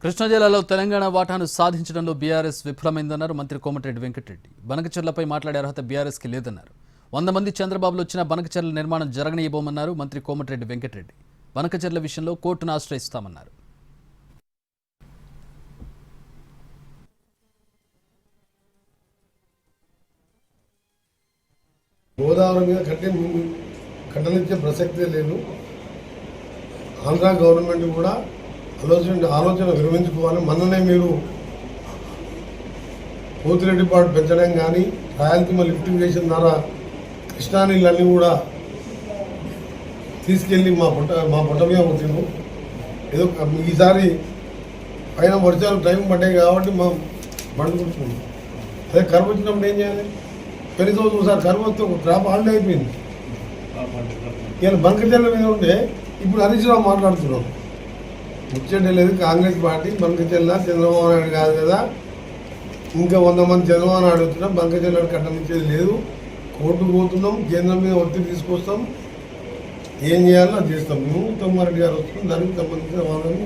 కృష్ణా జిల్లాలో తెలంగాణ వాటాను సాధించడంలో బీఆర్ఎస్ విఫలమైందన్నారు మంత్రి కోమటిరెడ్డి వెంకటరెడ్డి. బనకచెర్లపై మాట్లాడే అర్హత బీఆర్ఎస్కి లేదన్నారు. 100 మంది చంద్రబాబులు వచ్చినా బనకచెర్ల నిర్మాణం జరగనియబోమన్నారు మంత్రి కోమటిరెడ్డి వెంకటరెడ్డి. బనకచెర్ల విషయంలో కోర్టును ఆశ్రయిస్తామన్నారు. గోదావరి మీద కట్టనిచ్చే ప్రసక్తే లేదు. ఆంధ్ర గవర్నమెంట్ కూడా ఆలోచన విరమించుకోవాలి. మొన్ననే మీరు పోతిరెడ్డిపాటు పెంచడం కానీ రాయలసీమ లిఫ్టింగ్ చేసిన ద్వారా కృష్ణా నీళ్ళన్నీ కూడా తీసుకెళ్ళి మా పొట్ట మీద వచ్చింది. ఏదో ఈసారి పైన వర్షాలు టైం పడ్డాయి కాబట్టి మా పండుకుంటున్నాం. అదే కరువు వచ్చినప్పుడు ఏం చేయాలి? పెళ్లి సంవత్సరం ఒకసారి కరువు వస్తే ఒక క్రాప్ హాలిడే అయిపోయింది. ఇలా బనకచెర్ల మీద ఉంటే ఇప్పుడు హరీష్ రావు మాట్లాడుతున్నాం. ముచ్చటే లేదు. కాంగ్రెస్ పార్టీ బనకచెర్ల చంద్రబాబు నాయుడు కాదు కదా, ఇంకా 100 మంది చంద్రబాబు నాయుడు వచ్చినా బనకచెర్ల కట్టనిచ్చేది లేదు. కోర్టుకు పోతున్నాం, కేంద్రం మీద ఒత్తిడి తీసుకొస్తాం, ఏం చేయాలో అది చేస్తాం. మేము ఉత్తమ్ రెడ్డి గారు వస్తున్నాం, దానికి సంబంధించిన వాళ్ళని